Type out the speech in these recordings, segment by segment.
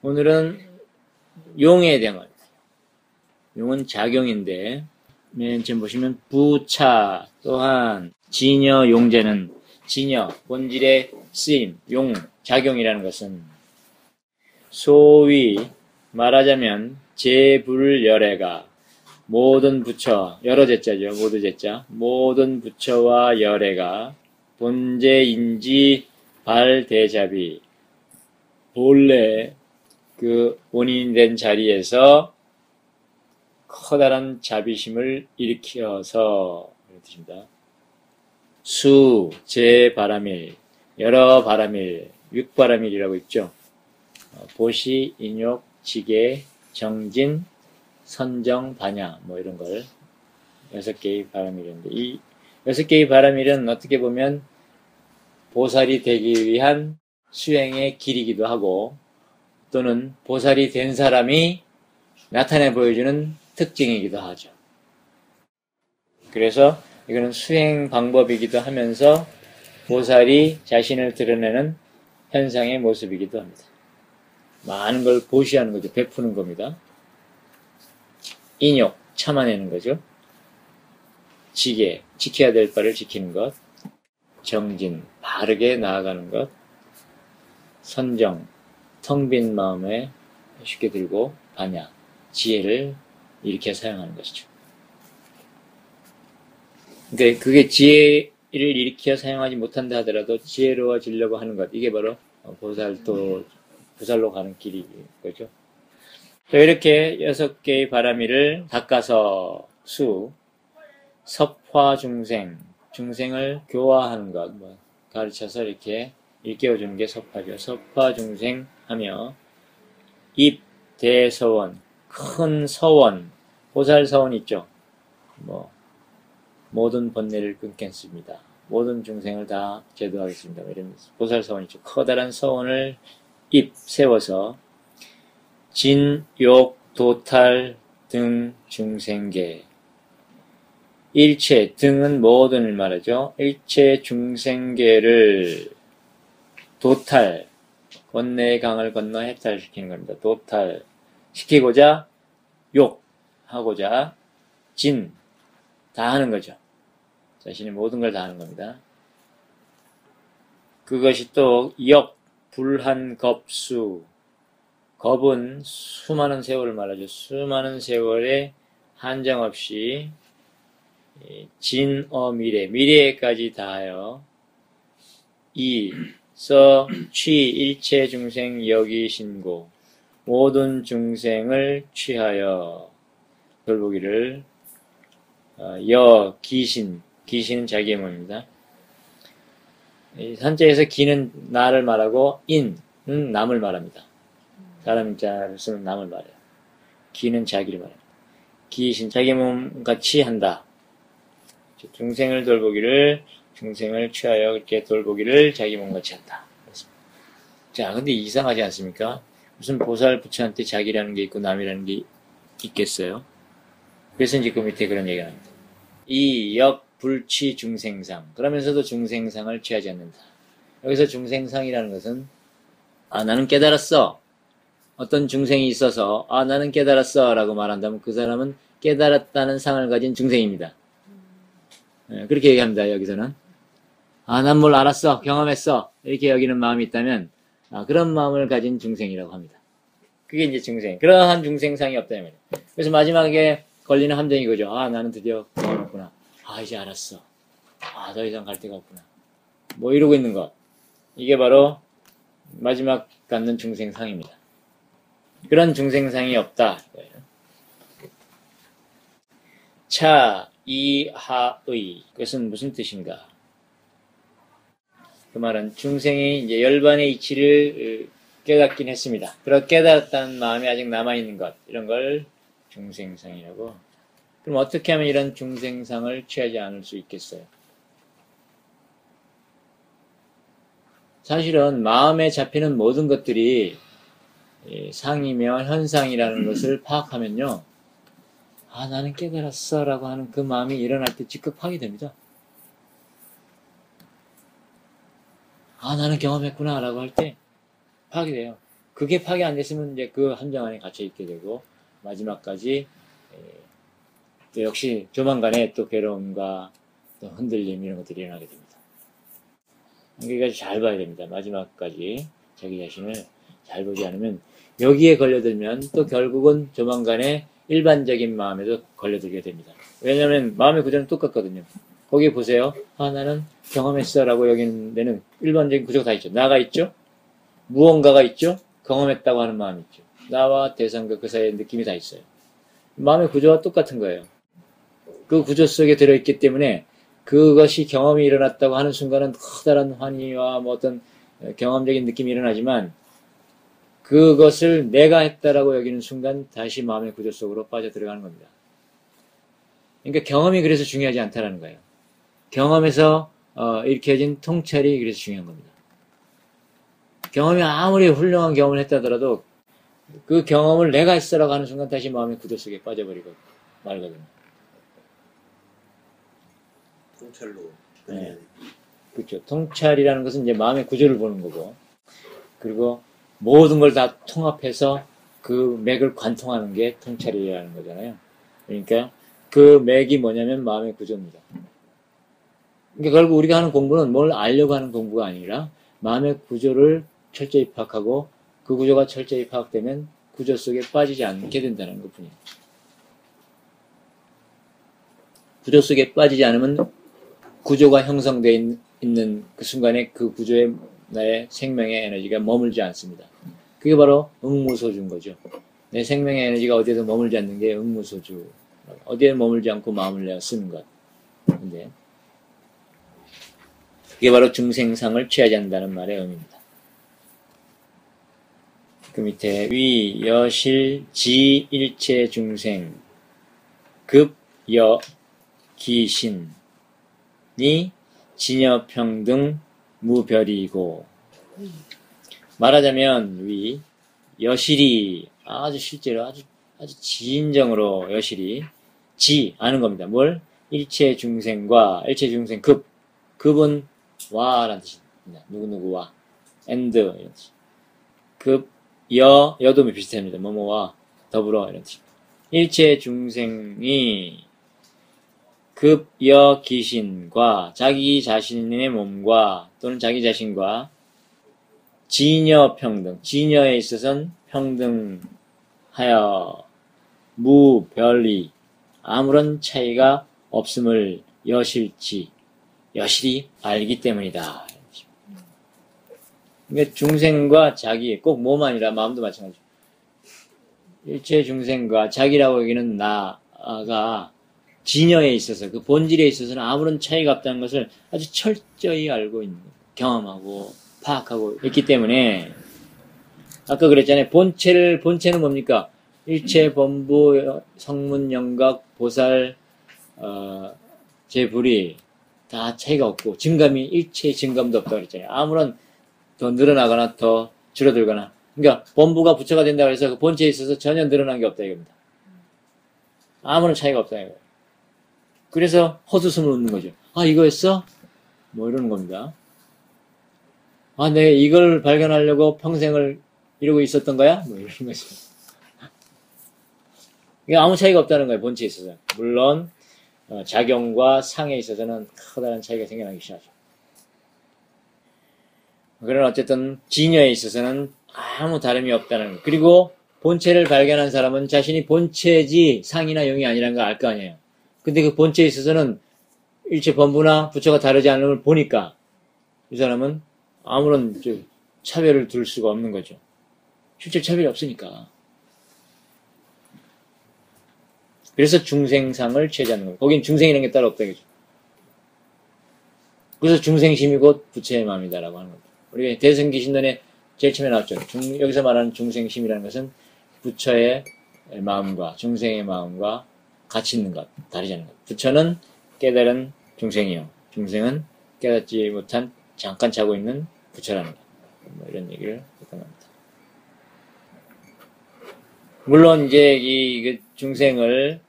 오늘은 용에 대한 겁니다. 용은 작용인데, 맨 처음 보시면 부차, 또한 진여 용제는 진여, 본질의 쓰임, 용, 작용이라는 것은 소위 말하자면 제불열애가 모든 부처, 여러 제자죠. 모두 제자. 모든 부처와 열애가 본제인지 발대잡이 본래 그 원인이 된 자리에서 커다란 자비심을 일으켜서 이런 뜻입니다. 수, 제 바람일, 여러 바람일, 육바람일이라고 있죠. 보시, 인욕, 지계, 정진, 선정, 반야 뭐 이런 걸 6개의 바람일인데 이 6개의 바람일은 어떻게 보면 보살이 되기 위한 수행의 길이기도 하고 또는 보살이 된 사람이 나타내 보여주는 특징이기도 하죠. 그래서 이거는 수행 방법이기도 하면서 보살이 자신을 드러내는 현상의 모습이기도 합니다. 많은 걸 보시하는 거죠. 베푸는 겁니다. 인욕, 참아내는 거죠. 지계, 지켜야 될 바를 지키는 것. 정진, 바르게 나아가는 것. 선정, 텅 빈 마음에 쉽게 들고 반야, 지혜를 일으켜 사용하는 것이죠. 그러니까 그게 지혜를 일으켜 사용하지 못한다 하더라도 지혜로워지려고 하는 것. 이게 바로 보살로 가는 길인 거죠. 이렇게 6개의 바람일을 닦아서 섭화 중생을 교화하는 것, 가르쳐서 이렇게 일깨워주는 게 섭화죠. 섭화 중생 하며, 입대서원, 큰 서원, 보살 서원 있죠. 모든 번뇌를 끊겠습니다. 모든 중생을 다 제도하겠습니다. 이런 보살 서원 있죠. 커다란 서원을 입 세워서, 진, 욕, 도탈 등 중생계. 일체, 등은 모든을 말하죠. 일체 중생계를 도탈, 번뇌의 강을 건너 해탈시키는 겁니다. 도탈, 시키고자, 욕하고자, 진, 다 하는 거죠. 자신이 모든 걸 다 하는 겁니다. 그것이 또, 역, 불한 겁수, 겁은 수많은 세월을 말하죠. 수많은 세월에 한정없이 미래까지 다하여 취 일체 중생 여기신고 모든 중생을 취하여 돌보기를 기신은 자기의 몸입니다. 한자에서 기는 나를 말하고 인은 남을 말합니다. 사람 자를 쓰는 남을 말해요. 기는 자기를 말합니다. 기신 자기 몸같이 한다. 중생을 취하여 이렇게 돌보기를 자기 몸같이 한다. 그렇습니다. 자, 근데 이상하지 않습니까? 무슨 보살 부처한테 자기라는 게 있고 남이라는 게 있겠어요? 그래서 이제 그 밑에 그런 얘기가 합니다. 불취 중생상. 그러면서도 중생상을 취하지 않는다. 여기서 중생상이라는 것은, 나는 깨달았어. 어떤 중생이 있어서, 나는 깨달았어. 라고 말한다면 그 사람은 깨달았다는 상을 가진 중생입니다. 그렇게 얘기합니다, 여기서는. 난 뭘 알았어. 경험했어. 이렇게 여기는 마음이 있다면, 그런 마음을 가진 중생이라고 합니다. 그게 이제 중생. 그러한 중생상이 없다, 이 말이에요. 그래서 마지막에 걸리는 함정이 그죠. 나는 드디어 경험했구나. 이제 알았어. 더 이상 갈 데가 없구나. 이러고 있는 것. 이게 바로 마지막 갖는 중생상입니다. 그런 중생상이 없다. 이하의. 그것은 무슨 뜻인가? 그 말은 중생이 이제 열반의 이치를 깨닫긴 했습니다. 그렇게 깨달았다는 마음이 아직 남아있는 것. 이런 걸 중생상이라고. 그럼 어떻게 하면 이런 중생상을 취하지 않을 수 있겠어요? 사실은 마음에 잡히는 모든 것들이 상이며 현상이라는 것을 파악하면요. 나는 깨달았어 라고 하는 그 마음이 일어날 때 즉각 파악이 됩니다. 나는 경험했구나 라고 할 때 파악이 돼요. 그게 파괴 안 됐으면 이제 그 함정 안에 갇혀 있게 되고 마지막까지 또 역시 조만간에 또 괴로움과 또 흔들림 이런 것들이 일어나게 됩니다. 그러니까 잘 봐야 됩니다. 마지막까지 자기 자신을 잘 보지 않으면 여기에 걸려들면 또 결국은 조만간에 일반적인 마음에도 걸려들게 됩니다. 왜냐하면 마음의 구조는 똑같거든요. 거기 보세요. 나는 경험했어 라고 여기는 데는 일반적인 구조가 다 있죠. 나가 있죠. 무언가가 있죠. 경험했다고 하는 마음이 있죠. 나와 대상과 그 사이의 느낌이 다 있어요. 마음의 구조가 똑같은 거예요. 그 구조 속에 들어있기 때문에 그것이 경험이 일어났다고 하는 순간은 커다란 환희와 뭐 어떤 경험적인 느낌이 일어나지만 그것을 내가 했다라고 여기는 순간 다시 마음의 구조 속으로 빠져들어가는 겁니다. 그러니까 경험이 그래서 중요하지 않다라는 거예요. 경험에서 일으켜진 통찰이 그래서 중요한 겁니다. 경험이 아무리 훌륭한 경험을 했다더라도 그 경험을 내가 했어라고 하는 순간 다시 마음의 구조 속에 빠져버리고 말거든요. 통찰로. 네. 그렇죠. 통찰이라는 것은 이제 마음의 구조를 보는 거고, 그리고 모든 걸 다 통합해서 그 맥을 관통하는 게 통찰이라는 거잖아요. 그러니까 그 맥이 뭐냐면 마음의 구조입니다. 그러니까 결국 우리가 하는 공부는 뭘 알려고 하는 공부가 아니라 마음의 구조를 철저히 파악하고 그 구조가 철저히 파악되면 구조 속에 빠지지 않게 된다는 것뿐이에요. 구조 속에 빠지지 않으면 구조가 형성되어 있는 그 순간에 그 구조에 나의 생명의 에너지가 머물지 않습니다. 그게 바로 응무소주인 거죠. 내 생명의 에너지가 어디에도 머물지 않는 게 응무소주. 어디에 머물지 않고 마음을 내어 쓰는 것. 근데 그게 바로 중생상을 취하지 않는다는 말의 의미입니다. 그 밑에 위, 여실, 지, 일체, 중생, 급, 여, 기, 신이 진여평등 무별이고 말하자면 위, 여실이 아주 실제로 아주 지인정으로 여실이 지 아는 겁니다. 뭘? 일체 중생과 일체 중생 급은 와라는 뜻입니다. 누구누구와 and 이런 뜻. 급 여도 비슷합니다. 뭐뭐와 더불어 이런 뜻. 일체 중생이 급여 기신과 자기 자신의 몸과 또는 자기 자신과 진여 평등, 진여에 있어서는 평등하여 무별리 아무런 차이가 없음을 여실히 알기 때문이다. 그러니까 중생과 자기, 꼭 몸 아니라 마음도 마찬가지죠. 일체 중생과 자기라고 여기는 나가 진여에 있어서 그 본질에 있어서는 아무런 차이가 없다는 것을 아주 철저히 알고 있는 경험하고 파악하고 있기 때문에 아까 그랬잖아요. 본체는 뭡니까? 일체 범부 성문 영각 보살 제불이 다 차이가 없고 증감이 일체의 증감도 없다고 그랬잖아요. 아무런 더 늘어나거나 더 줄어들거나 그러니까 범부가 부처가 된다고 해서 그 본체에 있어서 전혀 늘어난 게 없다 이겁니다. 아무런 차이가 없다 이거예요. 그래서 헛웃음을 웃는 거죠. 이거였어? 뭐 이러는 겁니다. 내가 이걸 발견하려고 평생을 이러고 있었던 거야? 뭐 이러는 거죠. 이게 아무 차이가 없다는 거예요. 본체에 있어서. 물론 작용과 상에 있어서는 커다란 차이가 생겨나기 시작하죠. 그러나 어쨌든 진여에 있어서는 아무 다름이 없다는 거예요. 그리고 본체를 발견한 사람은 자신이 본체지 상이나 영이 아니라는 걸 알 거 아니에요. 근데 그 본체에 있어서는 일체 범부나 부처가 다르지 않음을 보니까 이 사람은 아무런 차별을 둘 수가 없는 거죠. 실제 차별이 없으니까. 그래서 중생상을 취하자는 거예요. 거긴 중생이라는 게 따로 없다 이거죠. 그래서 중생심이 곧 부처의 마음이다라고 하는 거죠. 우리가 대승기신론에 제일 처음에 나왔죠. 여기서 말하는 중생심이라는 것은 부처의 마음과 중생의 마음과 같이 있는 것, 다르지 않은 것. 부처는 깨달은 중생이요. 중생은 깨닫지 못한 잠깐 자고 있는 부처라는 것. 뭐 이런 얘기를 했던 겁니다. 물론 이제 이 중생을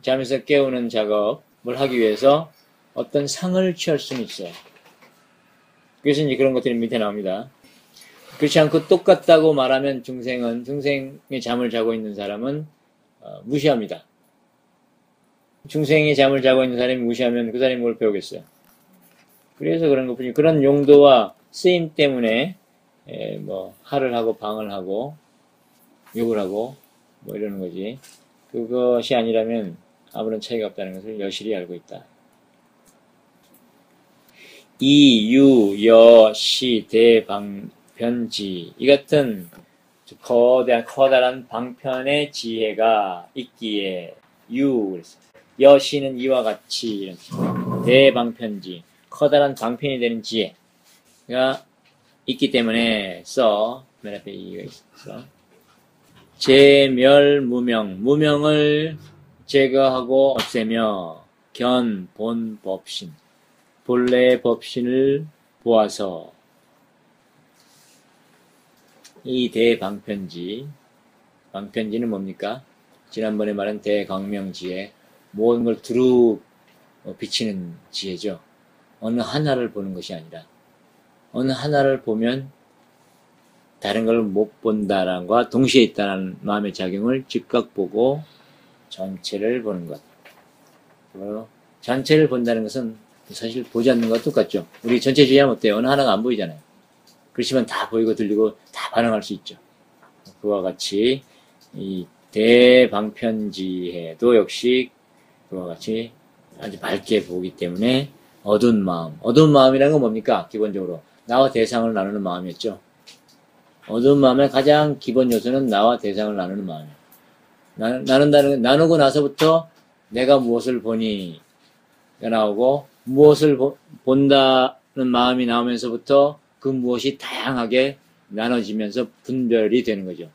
잠에서 깨우는 작업을 하기 위해서 어떤 상을 취할 수는 있어요. 그래서 이제 그런 것들이 밑에 나옵니다. 그렇지 않고 똑같다고 말하면 중생의 잠을 자고 있는 사람은 무시합니다. 중생의 잠을 자고 있는 사람이 무시하면 그 사람이 뭘 배우겠어요. 그래서 그런 것뿐이지. 그런 용도와 쓰임 때문에 뭐 할을 하고 방을 하고 욕을 하고 뭐 이러는 거지. 그것이 아니라면 아무런 차이가 없다는 것을 여실히 알고 있다. 이, 유, 여, 시, 대, 방, 편지 이 같은 커다란 방편의 지혜가 있기에 여시는 이와 같이 대방편지 커다란 방편이 되는 지혜가 있기 때문에 맨 앞에 이가 있어. 제멸무명 무명을 제거하고 없애며 본 법신 본래의 법신을 보아서 이 방편지는 뭡니까? 지난번에 말한 대광명지혜 모든 걸 두루 비치는 지혜죠. 어느 하나를 보는 것이 아니라 어느 하나를 보면 다른 걸 못 본다는 것과 동시에 있다는 마음의 작용을 즉각 보고 전체를 보는 것. 전체를 본다는 것은 사실 보지 않는 것과 똑같죠. 우리 전체주의하면 어때요? 어느 하나가 안 보이잖아요. 그렇지만 다 보이고 들리고 다 반응할 수 있죠. 그와 같이 이 대방편지해도 역시 그와 같이 아주 밝게 보기 때문에 어두운 마음이라는 건 뭡니까? 기본적으로 나와 대상을 나누는 마음이었죠. 어두운 마음의 가장 기본 요소는 나와 대상을 나누는 마음이에요. 나누고 나서부터 내가 무엇을 보니가 나오고 무엇을 본다는 마음이 나오면서부터 그 무엇이 다양하게 나눠지면서 분별이 되는 거죠.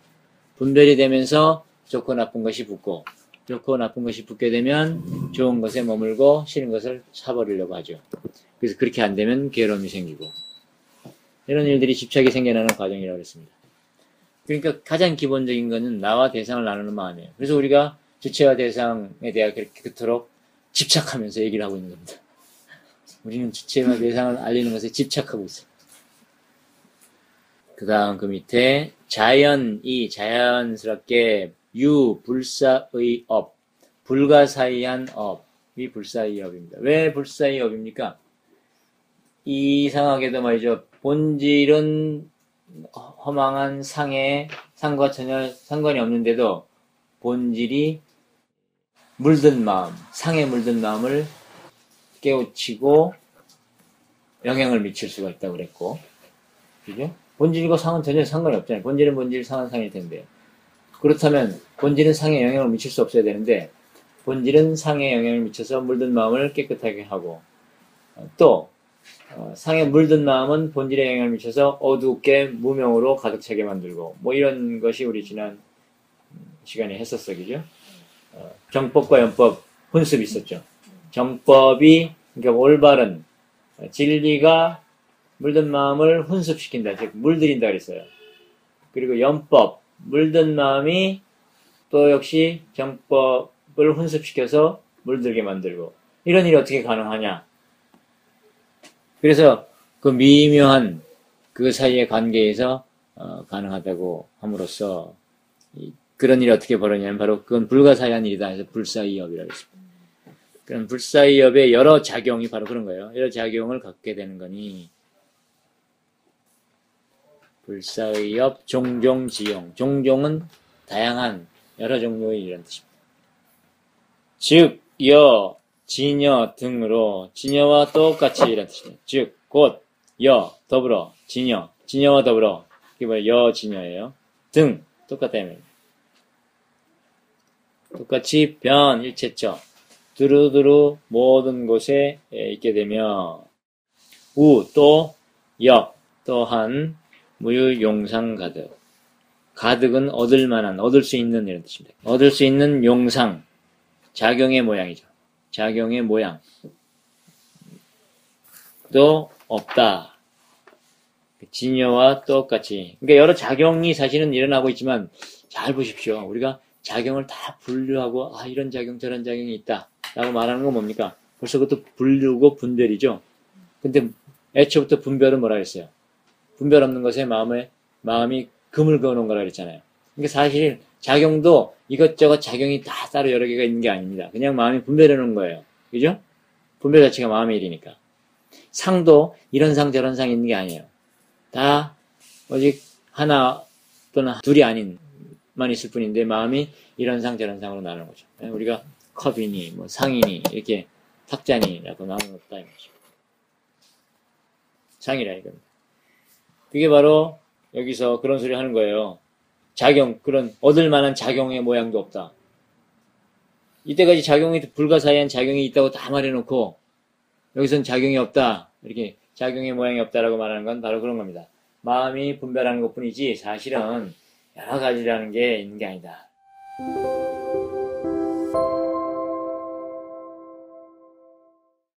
분별이 되면서 좋고 나쁜 것이 붙고 좋고 나쁜 것이 붙게 되면 좋은 것에 머물고 싫은 것을 사버리려고 하죠. 그래서 그렇게 안 되면 괴로움이 생기고 이런 일들이 집착이 생겨나는 과정이라고 했습니다. 그러니까 가장 기본적인 것은 나와 대상을 나누는 마음이에요. 그래서 우리가 주체와 대상에 대해 그토록 집착하면서 얘기를 하고 있는 겁니다. 우리는 주체와 대상을 알리는 것에 집착하고 있어요. 그 다음 그 밑에 자연스럽게 불사의 업 불가사의한 업이 불사의 업입니다. 왜 불사의 업입니까? 이상하게도 말이죠. 본질은 허망한 상과 전혀 상관이 없는데도 본질이 상에 물든 마음을 깨우치고 영향을 미칠 수가 있다고 그랬고, 그죠? 본질과 상은 전혀 상관이 없잖아요. 본질은 본질, 상은 상일 텐데. 그렇다면 본질은 상에 영향을 미칠 수 없어야 되는데 본질은 상에 영향을 미쳐서 물든 마음을 깨끗하게 하고 또 상에 물든 마음은 본질에 영향을 미쳐서 어둡게 무명으로 가득 차게 만들고 뭐 이런 것이 우리 지난 시간에 했었어, 그죠? 정법과 연법 혼습이 있었죠. 정법이 그러니까 올바른 진리가 물든 마음을 혼습시킨다, 즉 물들인다 그랬어요. 그리고 연법 물든 마음이 또 역시 정법을 혼습시켜서 물들게 만들고 이런 일이 어떻게 가능하냐? 그래서 그 미묘한 그 사이의 관계에서 가능하다고 함으로써 그런 일이 어떻게 벌어지냐면 바로 그건 불가사의한 일이다 해서 불사의업이라고 했습니다. 그럼 불사의업의 여러 작용이 바로 그런 거예요. 여러 작용을 갖게 되는 거니 불사의업 종종지용 종종은 다양한 여러 종류의 일이라는 뜻입니다. 즉, 진여 등으로 진여와 똑같이 이라는 뜻입니다. 즉, 곧, 더불어, 진여와 더불어 이게 뭐예요? 진여예요. 등, 똑같다 이 말입니다. 똑같이 일체처 두루두루 모든 곳에 있게 되며 또, 또한 무유용상 가득은 얻을 수 있는 이런 뜻입니다. 얻을 수 있는 용상 작용의 모양이죠. 작용의 모양 또 없다. 진여와 똑같이 그러니까 여러 작용이 사실은 일어나고 있지만 잘 보십시오. 우리가 작용을 다 분류하고 이런 작용 저런 작용이 있다 라고 말하는 건 뭡니까? 벌써 그것도 분류고 분별이죠. 근데 애초부터 분별은 뭐라 했어요? 분별 없는 것에 마음에 마음이 금을 그어놓은 거라 그랬잖아요. 그러니까 사실 작용도 이것저것 작용이 다 따로 여러 개가 있는 게 아닙니다. 그냥 마음이 분별해 놓은 거예요. 그죠? 분별 자체가 마음의 일이니까. 상도 이런 상 저런 상 있는 게 아니에요. 다 오직 하나 또는 둘이 아닌 만 있을 뿐인데 마음이 이런 상 저런 상으로 나누는 거죠. 우리가 컵이니 뭐 상이니 이렇게 탁자니라고 나누는 것다 이 말이죠. 상이라 이겁니다. 그게 바로 여기서 그런 소리 하는 거예요. 작용, 그런 얻을 만한 작용의 모양도 없다. 이때까지 작용이 불가사의한 작용이 있다고 다 말해놓고 여기선 작용이 없다. 이렇게 작용의 모양이 없다라고 말하는 건 바로 그런 겁니다. 마음이 분별하는 것뿐이지 사실은 여러 가지라는 게 있는 게 아니다.